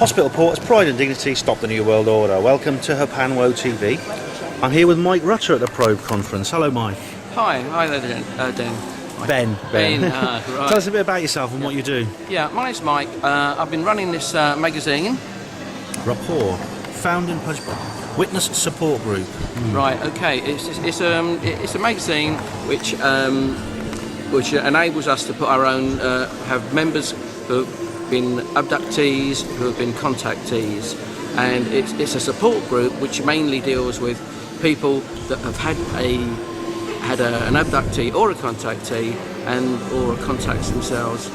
Hospital Porters, Pride and Dignity, Stop the New World Order. Welcome to Hapanwo TV. I'm here with Mike Rutter at the Probe Conference. Hello, Mike. Hi there, Dan. Ben. Right. Tell us a bit about yourself and what you do. Yeah, my name's Mike. I've been running this magazine. Rapport, found and published Witness Support Group. Right. Okay. It's a magazine which enables us to put our own have members who have been abductees, who have been contactees, and it's a support group which mainly deals with people that have had an abductee or a contactee or contacts themselves.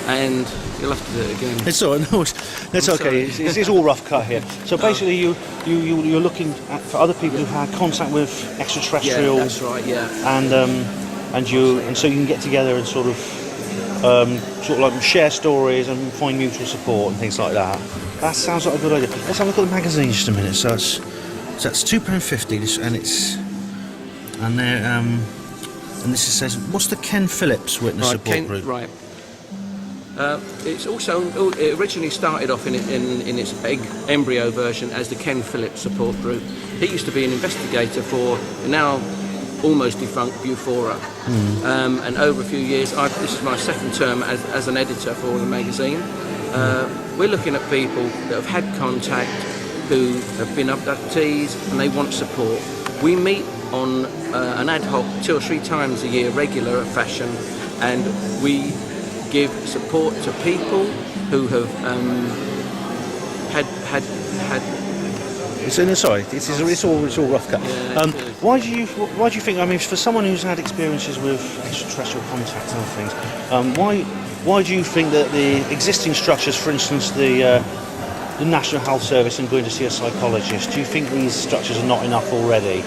And you'll have to do it again. It's all right. No, it's okay. It's all rough cut here. So basically, you're looking for other people who've had contact with extraterrestrials. Yeah, that's right. Yeah. And so you can get together and sort of like share stories and find mutual support and things like that. That sounds like a good idea. Let's have a look at the magazine just a minute. So that's £2.50, and this says, what's the Ken Phillips Witness Support Group? Right. It originally started off in its embryo version as the Ken Phillips Support Group. He used to be an investigator for now almost defunct Bufora. And over a few years, this is my second term as an editor for the magazine. We're looking at people that have had contact, who have been abductees, and they want support. We meet on an ad hoc 2 or 3 times a year, regular fashion, and we give support to people who have had. It's all rough cut. Yeah, why do you think? I mean, for someone who's had experiences with extraterrestrial contact and things, why do you think that the existing structures, for instance, the National Health Service and going to see a psychologist, do you think these structures are not enough already?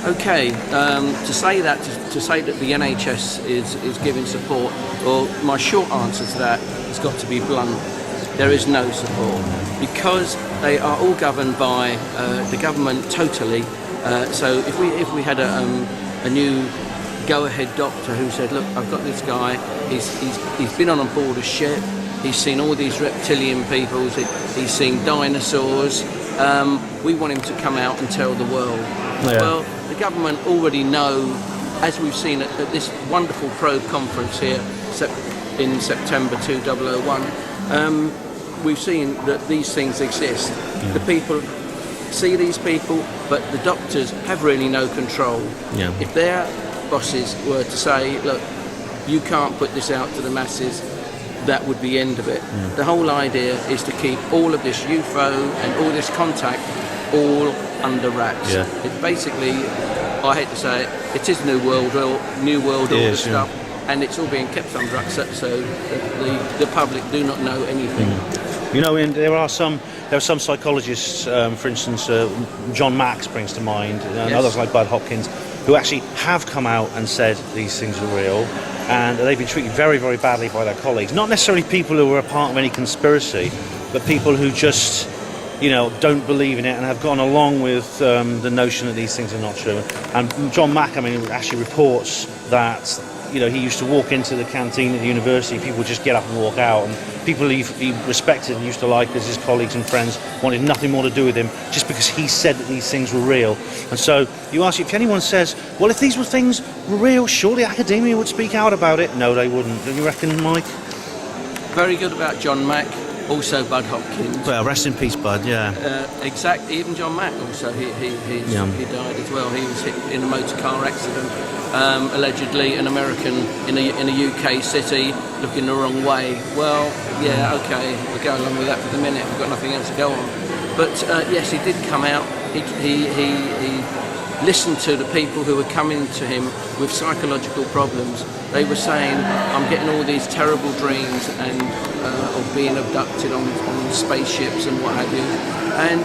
Okay, to say that the NHS is giving support, well, my short answer to that has got to be blunt. There is no support because they are all governed by the government totally. So if we had a new go-ahead doctor who said, look, I've got this guy, he's been on board a ship, he's seen all these reptilian peoples, he's seen dinosaurs, we want him to come out and tell the world. Yeah. Well, the government already know, as we've seen at this wonderful Probe conference here in September 2001, we've seen that these things exist. Yeah. The people see these people, but the doctors have really no control. Yeah. If their bosses were to say, look, you can't put this out to the masses, that would be the end of it. Yeah. The whole idea is to keep all of this UFO and all this contact all under wraps. Yeah. It basically, I hate to say it is New World Order stuff, and it's all being kept under wraps so the public do not know anything. You know, and there are some psychologists, for instance, John Mack springs to mind, and others like Bud Hopkins, who actually have come out and said these things are real, and they've been treated very, very badly by their colleagues. Not necessarily people who are a part of any conspiracy, but people who just, don't believe in it and have gone along with the notion that these things are not true. And John Mack, actually reports that, he used to walk into the canteen at the university, people would just get up and walk out, and people he respected and used to like as his colleagues and friends wanted nothing more to do with him just because he said that these things were real. And so you ask, if anyone says, well, if these things were real, surely academia would speak out about it. No, they wouldn't. Don't you reckon, Mike? Very good about John Mack. Also Bud Hopkins. Well, rest in peace, Bud. Yeah. Exactly. Even John Mack also. He died as well. He was hit in a motor car accident. Allegedly, an American in a UK city looking the wrong way. Well, yeah, okay, we'll go along with that for the minute. We've got nothing else to go on. But yes, he did come out. He listened to the people who were coming to him with psychological problems. They were saying, I'm getting all these terrible dreams and of being abducted on spaceships and what have you. And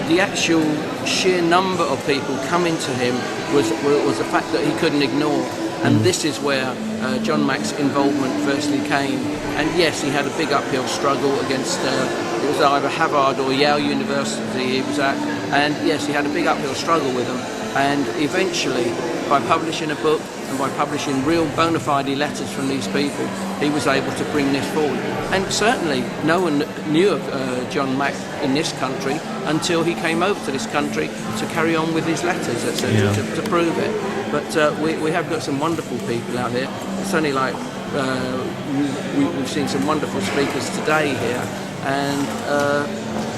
the actual sheer number of people coming to him was a fact that he couldn't ignore. And this is where John Mack's involvement firstly came. And yes, he had a big uphill struggle against, it was either Harvard or Yale University he was at. And yes, he had a big uphill struggle with them. And eventually, by publishing a book and by publishing real bona fide letters from these people, he was able to bring this forward. And certainly no one knew of John Mack in this country until he came over to this country to carry on with his letters, etc., to prove it. But we have got some wonderful people out here. It's only like we've seen some wonderful speakers today here, and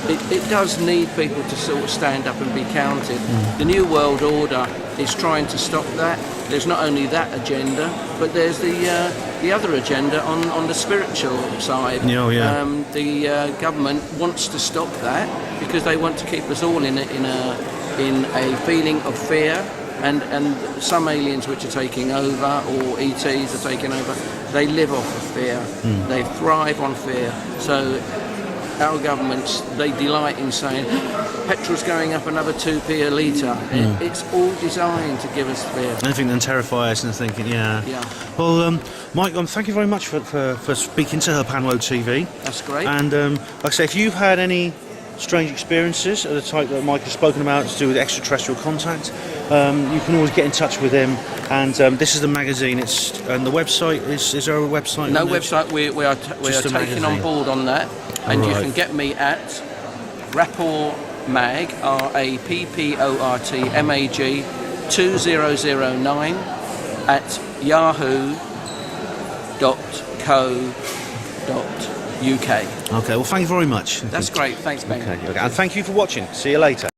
it does need people to sort of stand up and be counted. The New World Order is trying to stop that. There's not only that agenda, but there's the other agenda on the spiritual side. The government wants to stop that because they want to keep us all in a feeling of fear. And some aliens which are taking over, or ETs are taking over, they live off of fear. They thrive on fear. So our governments, they delight in saying petrol's going up another 2p a litre. It's all designed to give us fear. Anything that terrify us and thinking, Well, Mike, thank you very much for speaking to Panwo TV. That's great. And like I say, if you've had any strange experiences of the type that Mike has spoken about to do with extraterrestrial contact, you can always get in touch with him. And this is the magazine. And the website is there a website? No website. We are taking on board on that, and you can get me at Rapport Mag, Rapport Mag 2009 at yahoo.co.uk. Okay, well, thank you very much. That's great. Thanks, Ben. Okay. And thank you for watching. See you later.